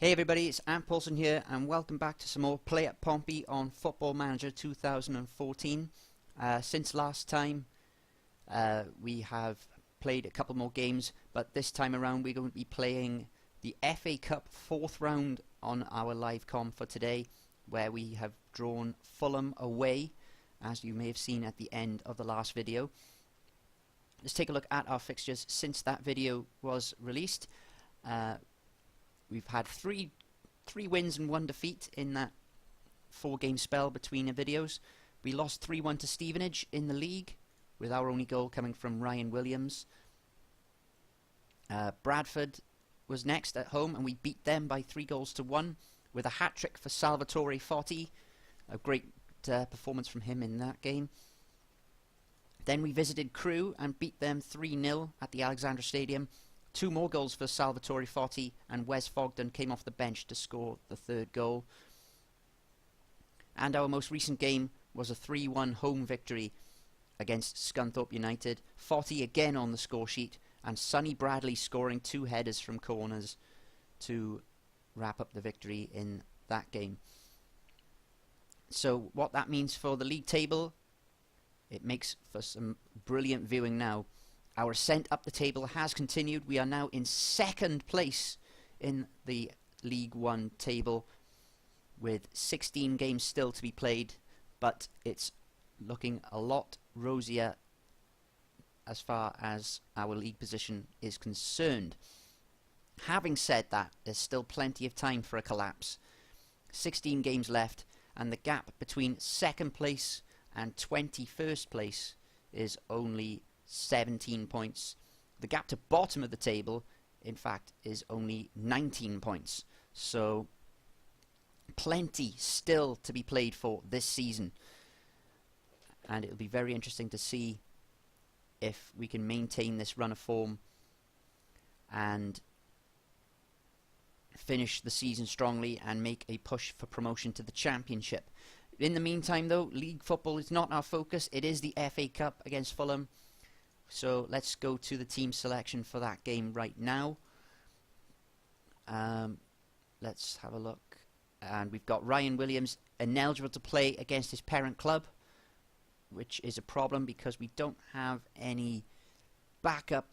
Hey everybody, it's Ant Paulson here and welcome back to some more Play at Pompey on Football Manager 2014. Since last time we have played a couple more games, but this time around we're going to be playing the FA Cup 4th round on our live com for today, where we have drawn Fulham away, as you may have seen at the end of the last video. Let's take a look at our fixtures since that video was released. We've had three wins and 1 defeat in that 4-game spell between the videos. We lost 3-1 to Stevenage in the league, with our only goal coming from Ryan Williams. Bradford was next at home, and we beat them by 3-1 with a hat-trick for Salvatore Foti. A great performance from him in that game. Then we visited Crewe and beat them 3-0 at the Alexandra Stadium. 2 more goals for Salvatore Foti, and Wes Fogden came off the bench to score the 3rd goal. And our most recent game was a 3-1 home victory against Scunthorpe United. Foti again on the score sheet, and Sonny Bradley scoring 2 headers from corners to wrap up the victory in that game. So what that means for the league table, it makes for some brilliant viewing now. Our ascent up the table has continued. We are now in 2nd place in the League One table with 16 games still to be played, but it's looking a lot rosier as far as our league position is concerned. Having said that, there's still plenty of time for a collapse. 16 games left, and the gap between 2nd place and 21st place is only 17 points. The gap to bottom of the table, in fact, is only 19 points. So plenty still to be played for this season, and it'll be very interesting to see if we can maintain this run of form and finish the season strongly and make a push for promotion to the Championship. In the meantime though, league football is not our focus. It is the FA Cup against Fulham. So let's go to the team selection for that game right now. Let's have a look. And we've got Ryan Williams ineligible to play against his parent club, which is a problem because we don't have any backup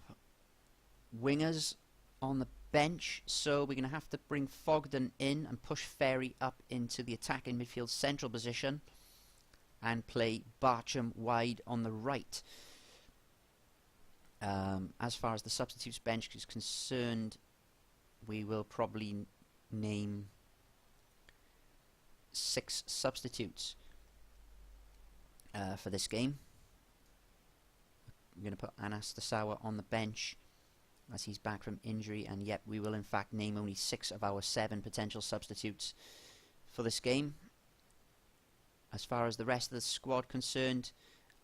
wingers on the bench. So we're going to have to bring Fogden in and push Ferry up into the attacking midfield central position and play Barcham wide on the right. As far as the substitutes bench is concerned, we will probably name 6 substitutes for this game. We're going to put Anas Tasawa on the bench as he's back from injury, and yet we will in fact name only 6 of our 7 potential substitutes for this game. As far as the rest of the squad concerned,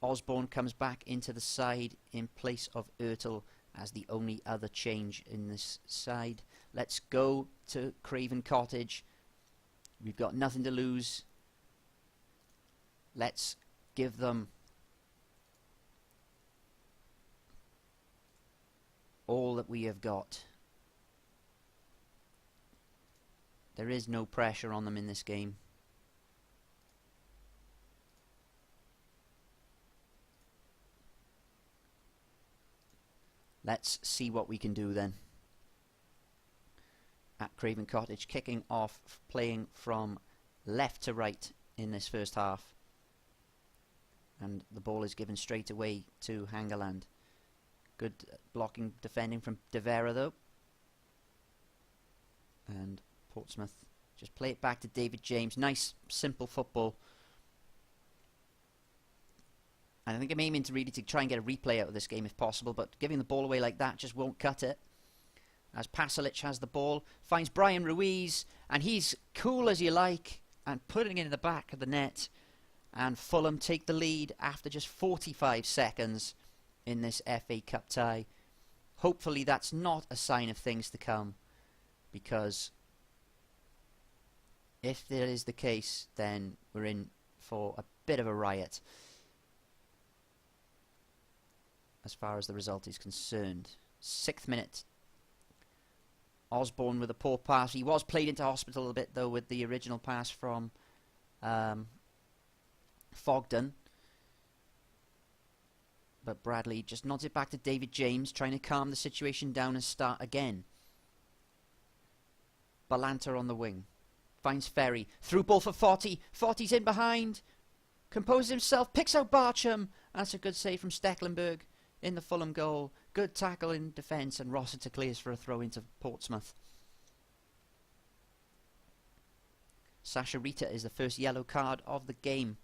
Osborne comes back into the side in place of Ertel as the only other change in this side. Let's go to Craven Cottage. We've got nothing to lose. Let's give them all that we have got. There is no pressure on them in this game. Let's see what we can do then. At Craven Cottage, kicking off, playing from left to right in this first half. And the ball is given straight away to Hangeland. Good blocking, defending from De Vera though. And Portsmouth just play it back to David James. Nice, simple football. And I think I'm aiming to really try and get a replay out of this game if possible, but giving the ball away like that just won't cut it. As Pasalic has the ball, finds Brian Ruiz, and he's cool as you like, and putting it in the back of the net. And Fulham take the lead after just 45 seconds in this FA Cup tie. Hopefully that's not a sign of things to come, because if that is the case, then we're in for a bit of a riot as far as the result is concerned. 6th minute. Osborne with a poor pass. He was played into hospital a bit, though, with the original pass from Fogden. But Bradley just nods it back to David James, trying to calm the situation down and start again. Balanta on the wing. Finds Ferry. Through ball for 40. 40's in behind. Composes himself. Picks out Barcham. That's a good save from Stecklenburg in the Fulham goal. Good tackle in defence. And Rossiter clears for a throw into Portsmouth. Sasha Rita is the first yellow card of the game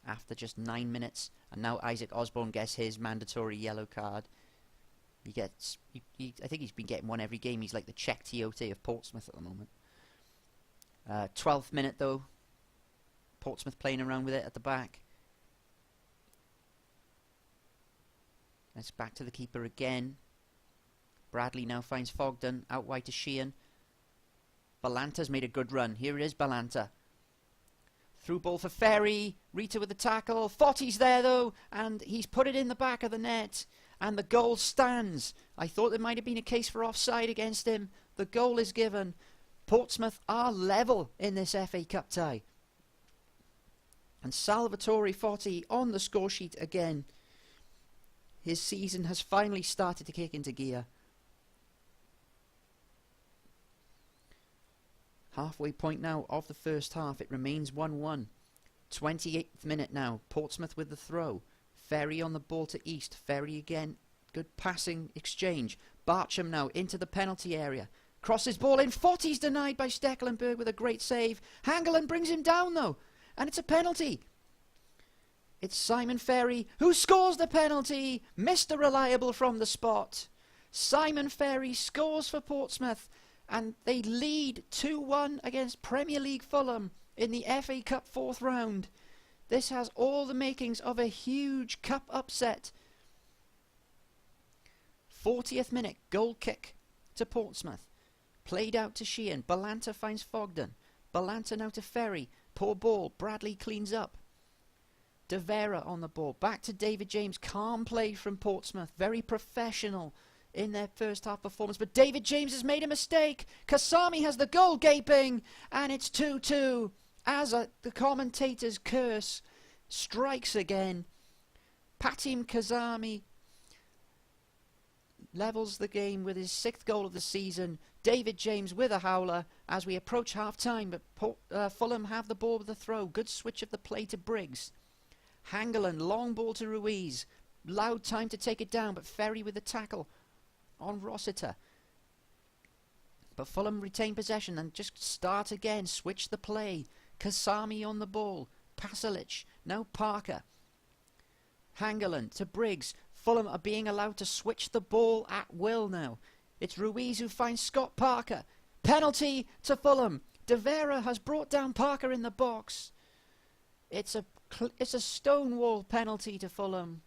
after just 9 minutes. And now Isaac Osborne gets his mandatory yellow card. He gets... I think he's been getting one every game. He's like the Czech Tiote of Portsmouth at the moment. 12th minute though. Portsmouth playing around with it at the back. It's back to the keeper again. Bradley now finds Fogden. Out wide to Sheehan. Balanta's made a good run. Here it is, Balanta. Through ball for Ferry. Rita with the tackle. 40's there though. And he's put it in the back of the net. And the goal stands. I thought there might have been a case for offside against him. The goal is given. Portsmouth are level in this FA Cup tie. And Salvatore Forti on the score sheet again. His season has finally started to kick into gear. Halfway point now of the first half. It remains 1-1. 28th minute now. Portsmouth with the throw. Ferry on the ball to East. Ferry again. Good passing exchange. Barcham now into the penalty area. Crosses ball in. 40's denied by Stecklenburg with a great save. Hangeland brings him down though. And it's a penalty. It's Simon Ferry who scores the penalty. Mr. Reliable from the spot. Simon Ferry scores for Portsmouth. And they lead 2-1 against Premier League Fulham in the FA Cup 4th round. This has all the makings of a huge cup upset. 40th minute, goal kick to Portsmouth. Played out to Sheehan. Balanta finds Fogden. Balanta now to Ferry. Poor ball. Bradley cleans up. De Vera on the ball. Back to David James. Calm play from Portsmouth. Very professional in their first half performance. But David James has made a mistake. Kasami has the goal gaping. And it's 2-2. As the commentator's curse strikes again. Patim Kasami levels the game with his 6th goal of the season. David James with a howler as we approach half-time, but Fulham have the ball with the throw. Good switch of the play to Briggs. Hangeland, long ball to Ruiz. Loud time to take it down, but Ferry with the tackle on Rossiter. But Fulham retain possession and just start again. Switch the play. Kasami on the ball. Pasalic. Now Parker. Hangeland to Briggs. Fulham are being allowed to switch the ball at will now. It's Ruiz who finds Scott Parker. Penalty to Fulham. De Vera has brought down Parker in the box. It's a stonewall penalty to Fulham.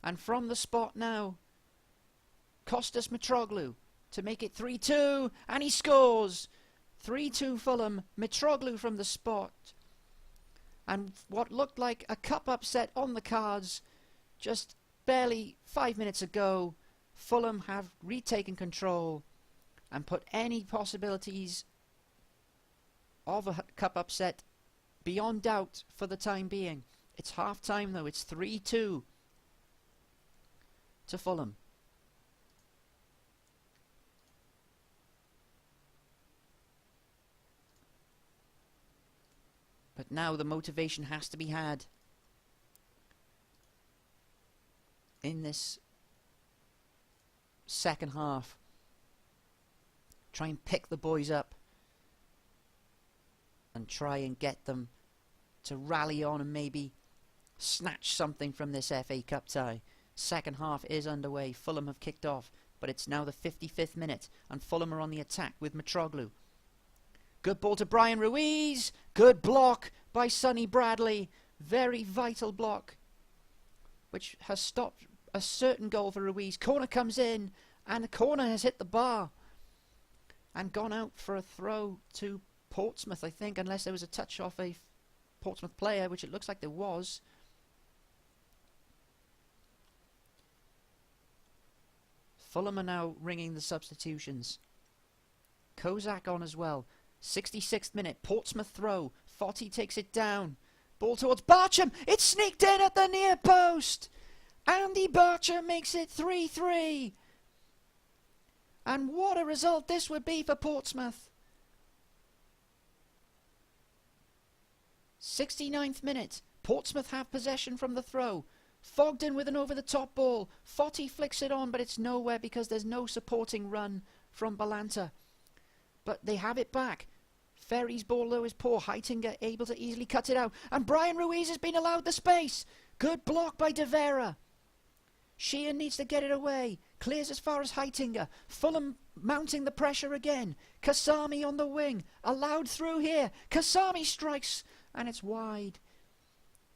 And from the spot now, Kostas Mitroglou to make it 3-2. And he scores. 3-2 Fulham. Mitroglou from the spot. And what looked like a cup upset on the cards just barely 5 minutes ago. Fulham have retaken control and put any possibilities of a cup upset beyond doubt for the time being. It's half time though. It's 3-2 to Fulham. But now the motivation has to be had in this second half. Try and pick the boys up and try and get them to rally on and maybe snatch something from this FA Cup tie. Second half is underway. Fulham have kicked off, but it's now the 55th minute and Fulham are on the attack with Mitroglou. Good ball to Brian Ruiz. Good block by Sonny Bradley. Very vital block, which has stopped a certain goal for Ruiz. Corner comes in, and the corner has hit the bar and gone out for a throw to Portsmouth, I think, unless there was a touch off a Portsmouth player, which it looks like there was. Fulham are now ringing the substitutions. Kozak on as well. 66th minute, Portsmouth throw. Fotty takes it down. Ball towards Barcham. It's sneaked in at the near post. Andy Barcham makes it 3-3. And what a result this would be for Portsmouth. 69th minute, Portsmouth have possession from the throw. Fogden with an over-the-top ball. Fotty flicks it on, but it's nowhere because there's no supporting run from Balanta. But they have it back. Ferry's ball though is poor. Heitinger able to easily cut it out. And Brian Ruiz has been allowed the space. Good block by De Vera. Sheehan needs to get it away. Clears as far as Heitinger. Fulham mounting the pressure again. Kasami on the wing. Allowed through here. Kasami strikes and it's wide.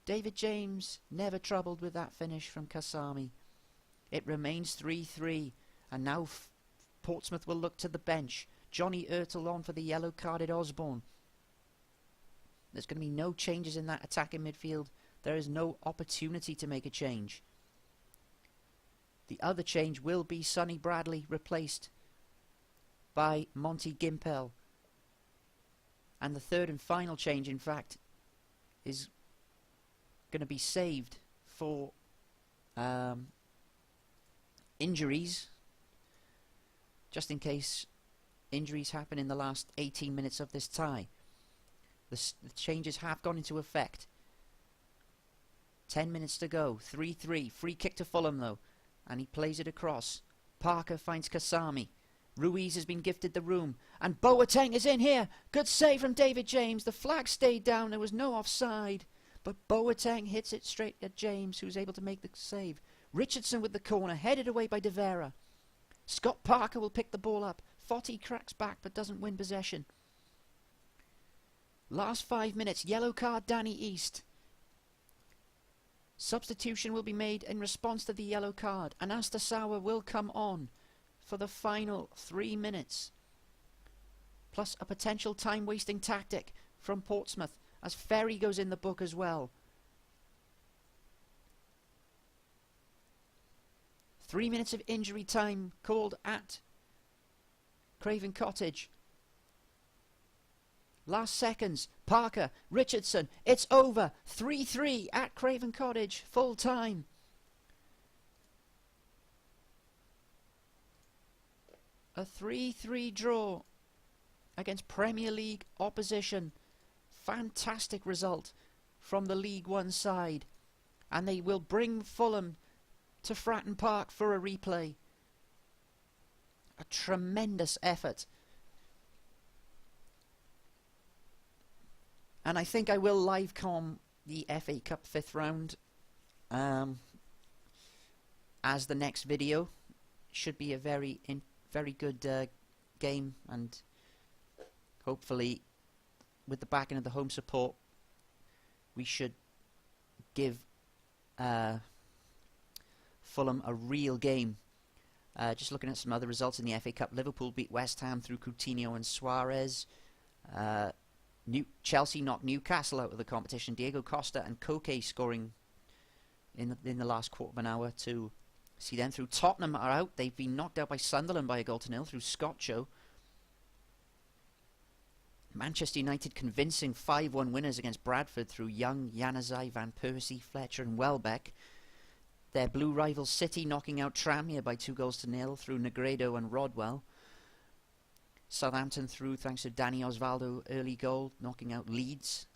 David James never troubled with that finish from Kasami. It remains 3-3 and now Portsmouth will look to the bench. Johnny Ertel on for the yellow-carded Osborne. There's going to be no changes in that attacking midfield. There is no opportunity to make a change. The other change will be Sonny Bradley replaced by Monty Gimpel. And the third and final change, in fact, is going to be saved for injuries, just in case injuries happen in the last 18 minutes of this tie. The changes have gone into effect. 10 minutes to go. 3-3. Free kick to Fulham though. And he plays it across. Parker finds Kasami. Ruiz has been gifted the room. And Boateng is in here. Good save from David James. The flag stayed down. There was no offside. But Boateng hits it straight at James, who's able to make the save. Richardson with the corner. Headed away by De Vera. Scott Parker will pick the ball up. Fotty cracks back but doesn't win possession. Last 5 minutes. Yellow card Danny East. Substitution will be made in response to the yellow card. Anastasawa will come on for the final 3 minutes. Plus a potential time-wasting tactic from Portsmouth as Ferry goes in the book as well. 3 minutes of injury time called at Craven Cottage. Last seconds. Parker, Richardson. It's over. 3-3 at Craven Cottage. Full time. A 3-3 draw against Premier League opposition. Fantastic result from the League One side. And they will bring Fulham to Fratton Park for a replay. A tremendous effort. And I think I will live com the FA Cup 5th round as the next video. Should be a very good game, and hopefully with the backing of the home support we should give Fulham a real game. Just looking at some other results in the FA Cup. Liverpool beat West Ham through Coutinho and Suarez. Chelsea knocked Newcastle out of the competition. Diego Costa and Koke scoring in the last quarter of an hour to see them through. Tottenham are out. They've been knocked out by Sunderland by a goal to nil through Scotcho. Manchester United convincing 5-1 winners against Bradford through Young, Januzaj, Van Persie, Fletcher and Welbeck. Their blue rival City knocking out Tranmere by 2-0 through Negredo and Rodwell. Southampton through thanks to Danny Osvaldo early goal, knocking out Leeds.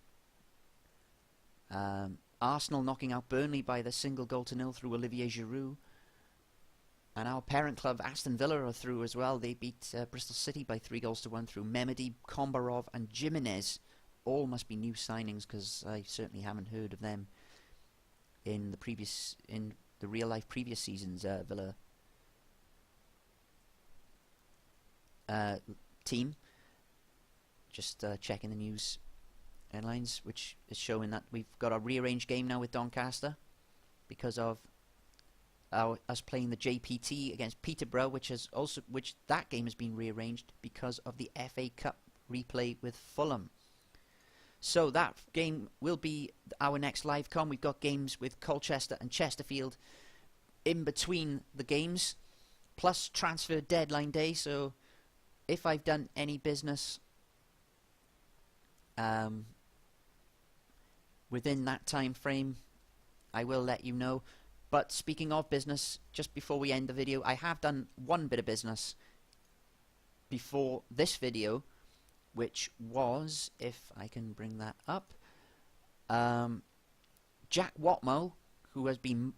Arsenal knocking out Burnley by the single 0-0 through Olivier Giroud. And our parent club Aston Villa are through as well. They beat Bristol City by 3-1 through Mehmedi, Kombarov and Jimenez. All must be new signings because I certainly haven't heard of them in the real life previous seasons Villa team. Just checking the news headlines, which is showing that we've got a rearranged game now with Doncaster because of us playing the JPT against Peterborough, which that game has been rearranged because of the FA Cup replay with Fulham. So that game will be our next live com. We've got games with Colchester and Chesterfield in between the games, plus transfer deadline day. So if I've done any business within that time frame, I will let you know. But speaking of business, just before we end the video, I have done one bit of business before this video, which was, if I can bring that up, Jack Watmo, who had been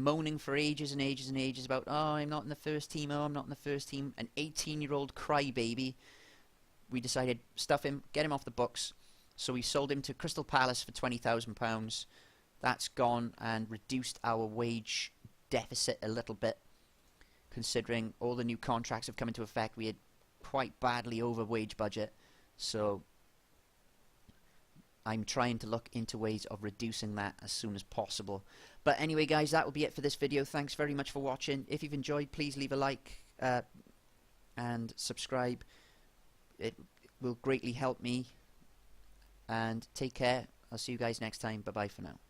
moaning for ages and ages and ages about, oh, I'm not in the first team, oh, I'm not in the first team, an 18-year-old crybaby. We decided, stuff him, get him off the books. So we sold him to Crystal Palace for £20,000. That's gone and reduced our wage deficit a little bit, considering all the new contracts have come into effect. We had quite badly over wage budget, so I'm trying to look into ways of reducing that as soon as possible. But anyway, guys, that will be it for this video. Thanks very much for watching. If you've enjoyed, please leave a like and subscribe. It will greatly help me. And take care. I'll see you guys next time. Bye bye for now.